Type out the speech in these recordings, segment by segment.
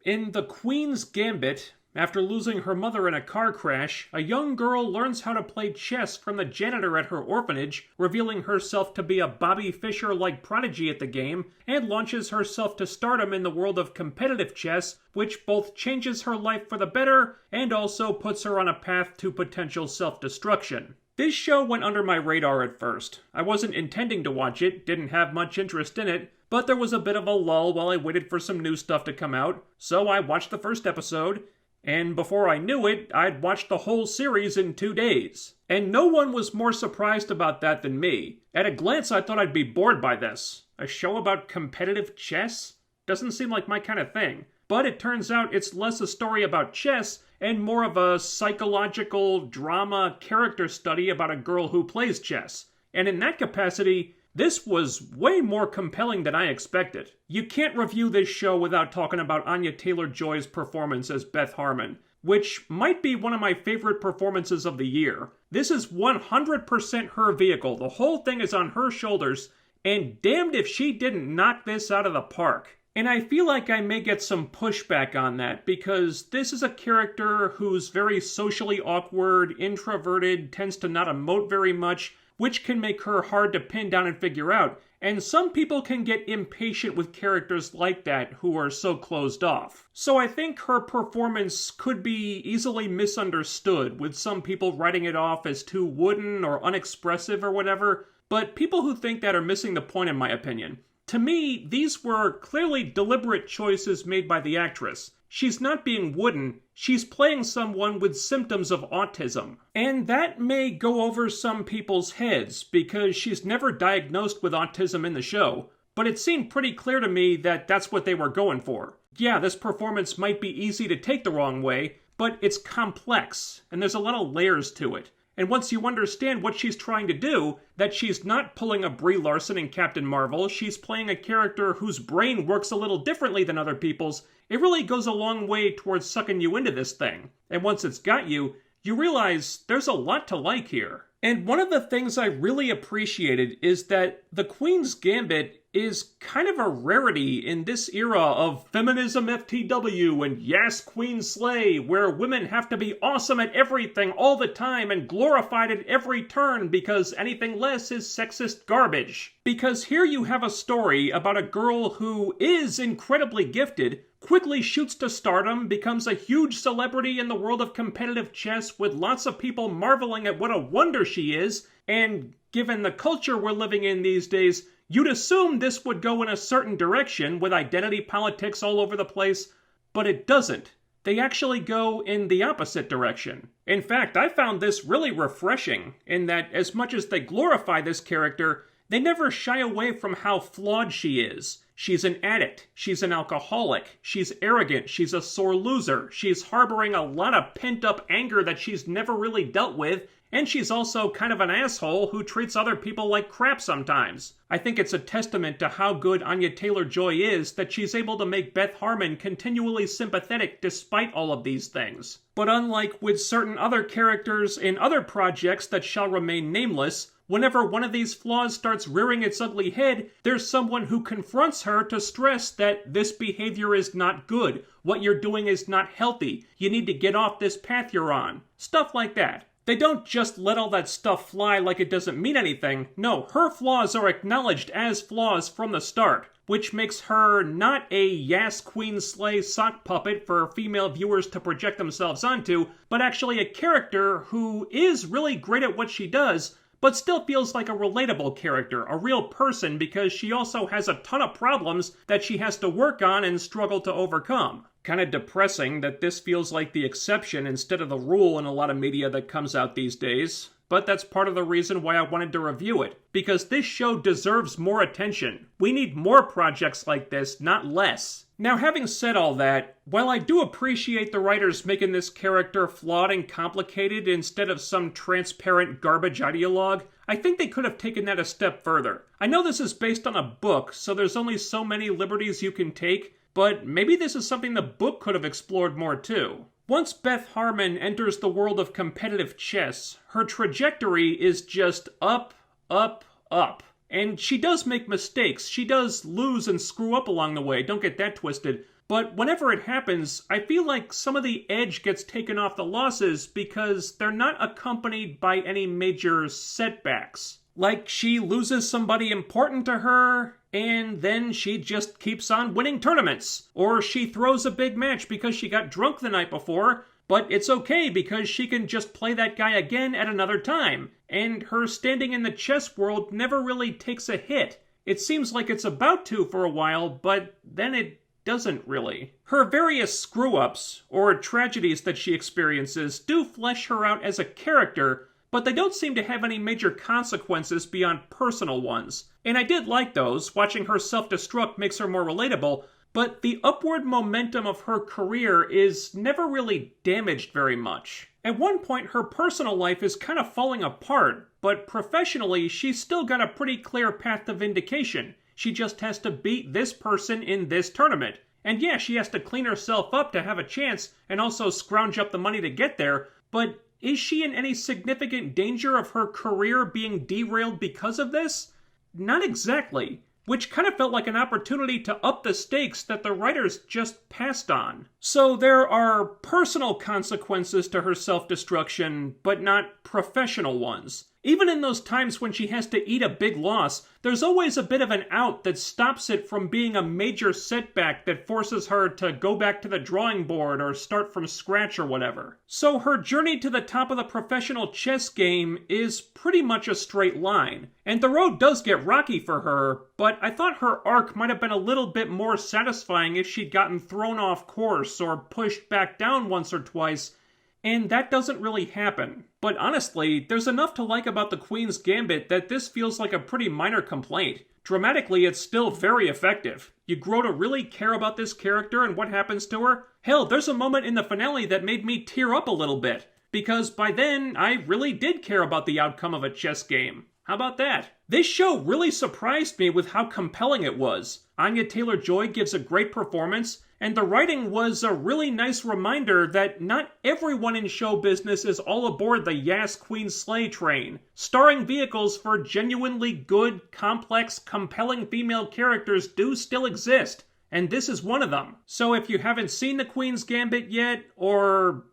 In The Queen's Gambit, after losing her mother in a car crash, a young girl learns how to play chess from the janitor at her orphanage, revealing herself to be a Bobby Fischer-like prodigy at the game, and launches herself to stardom in the world of competitive chess, which both changes her life for the better and also puts her on a path to potential self-destruction. This show went under my radar at first. I wasn't intending to watch it, didn't have much interest in it, but there was a bit of a lull while I waited for some new stuff to come out, so I watched the first episode, and before I knew it, I'd watched the whole series in 2 days. And no one was more surprised about that than me. At a glance, I thought I'd be bored by this. A show about competitive chess? Doesn't seem like my kind of thing. But it turns out it's less a story about chess and more of a psychological drama character study about a girl who plays chess. And in that capacity, this was way more compelling than I expected. You can't review this show without talking about Anya Taylor-Joy's performance as Beth Harmon, which might be one of my favorite performances of the year. This is 100% her vehicle. The whole thing is on her shoulders, and damned if she didn't knock this out of the park. And I feel like I may get some pushback on that, because this is a character who's very socially awkward, introverted, tends to not emote very much, which can make her hard to pin down and figure out. And some people can get impatient with characters like that who are so closed off. So I think her performance could be easily misunderstood, with some people writing it off as too wooden or unexpressive or whatever, but people who think that are missing the point in my opinion. To me, these were clearly deliberate choices made by the actress. She's not being wooden, she's playing someone with symptoms of autism. And that may go over some people's heads, because she's never diagnosed with autism in the show, but it seemed pretty clear to me that that's what they were going for. Yeah, this performance might be easy to take the wrong way, but it's complex, and there's a lot of layers to it. And once you understand what she's trying to do, that she's not pulling a Brie Larson in Captain Marvel, she's playing a character whose brain works a little differently than other people's, it really goes a long way towards sucking you into this thing. And once it's got you, you realize there's a lot to like here. And one of the things I really appreciated is that The Queen's Gambit is kind of a rarity in this era of feminism FTW and yes, Queen Slay, where women have to be awesome at everything all the time and glorified at every turn because anything less is sexist garbage. Because here you have a story about a girl who is incredibly gifted, quickly shoots to stardom, becomes a huge celebrity in the world of competitive chess with lots of people marveling at what a wonder she is, and given the culture we're living in these days, you'd assume this would go in a certain direction with identity politics all over the place, but it doesn't. They actually go in the opposite direction. In fact, I found this really refreshing in that as much as they glorify this character, they never shy away from how flawed she is. She's an addict, she's an alcoholic, she's arrogant, she's a sore loser, she's harboring a lot of pent-up anger that she's never really dealt with, and she's also kind of an asshole who treats other people like crap sometimes. I think it's a testament to how good Anya Taylor-Joy is that she's able to make Beth Harmon continually sympathetic despite all of these things. But unlike with certain other characters in other projects that shall remain nameless, whenever one of these flaws starts rearing its ugly head, there's someone who confronts her to stress that this behavior is not good, what you're doing is not healthy, you need to get off this path you're on. Stuff like that. They don't just let all that stuff fly like it doesn't mean anything. No, her flaws are acknowledged as flaws from the start, which makes her not a Yas Queen Slay sock puppet for female viewers to project themselves onto, but actually a character who is really great at what she does, but still feels like a relatable character, a real person, because she also has a ton of problems that she has to work on and struggle to overcome. Kind of depressing that this feels like the exception instead of the rule in a lot of media that comes out these days. But that's part of the reason why I wanted to review it, because this show deserves more attention. We need more projects like this, not less. Now, having said all that, while I do appreciate the writers making this character flawed and complicated instead of some transparent garbage ideologue, I think they could have taken that a step further. I know this is based on a book, so there's only so many liberties you can take, but maybe this is something the book could have explored more too. Once Beth Harmon enters the world of competitive chess, her trajectory is just up, up, up. And she does make mistakes. She does lose and screw up along the way, don't get that twisted. But whenever it happens, I feel like some of the edge gets taken off the losses because they're not accompanied by any major setbacks. Like she loses somebody important to her, and then she just keeps on winning tournaments. Or she throws a big match because she got drunk the night before, but it's okay because she can just play that guy again at another time. And her standing in the chess world never really takes a hit. It seems like it's about to for a while, but then it doesn't really. Her various screw-ups, or tragedies that she experiences, do flesh her out as a character, but they don't seem to have any major consequences beyond personal ones. And I did like those. Watching her self-destruct makes her more relatable, but the upward momentum of her career is never really damaged very much. At one point, her personal life is kind of falling apart, but professionally, she's still got a pretty clear path to vindication. She just has to beat this person in this tournament. And yeah, she has to clean herself up to have a chance and also scrounge up the money to get there, but is she in any significant danger of her career being derailed because of this? Not exactly. Which kind of felt like an opportunity to up the stakes that the writers just passed on. So there are personal consequences to her self-destruction, but not professional ones. Even in those times when she has to eat a big loss, there's always a bit of an out that stops it from being a major setback that forces her to go back to the drawing board or start from scratch or whatever. So her journey to the top of the professional chess game is pretty much a straight line. And the road does get rocky for her, but I thought her arc might have been a little bit more satisfying if she'd gotten thrown off course or pushed back down once or twice. And that doesn't really happen. But honestly, there's enough to like about the Queen's Gambit that this feels like a pretty minor complaint. Dramatically, it's still very effective. You grow to really care about this character and what happens to her. Hell, there's a moment in the finale that made me tear up a little bit. Because by then, I really did care about the outcome of a chess game. How about that? This show really surprised me with how compelling it was. Anya Taylor-Joy gives a great performance, and the writing was a really nice reminder that not everyone in show business is all aboard the Yas Queen Slay train. Starring vehicles for genuinely good, complex, compelling female characters do still exist, and this is one of them. So if you haven't seen the Queen's Gambit yet, or,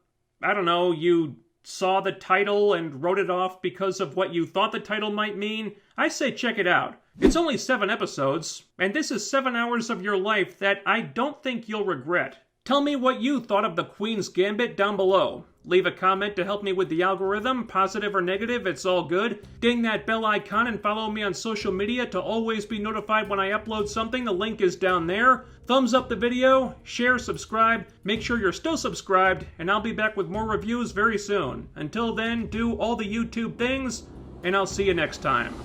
I don't know, you saw the title and wrote it off because of what you thought the title might mean, I say check it out. It's only 7 episodes, and this is 7 hours of your life that I don't think you'll regret. Tell me what you thought of the Queen's Gambit down below. Leave a comment to help me with the algorithm, positive or negative, it's all good. Ding that bell icon and follow me on social media to always be notified when I upload something. The link is down there. Thumbs up the video, share, subscribe, make sure you're still subscribed, and I'll be back with more reviews very soon. Until then, do all the YouTube things, and I'll see you next time.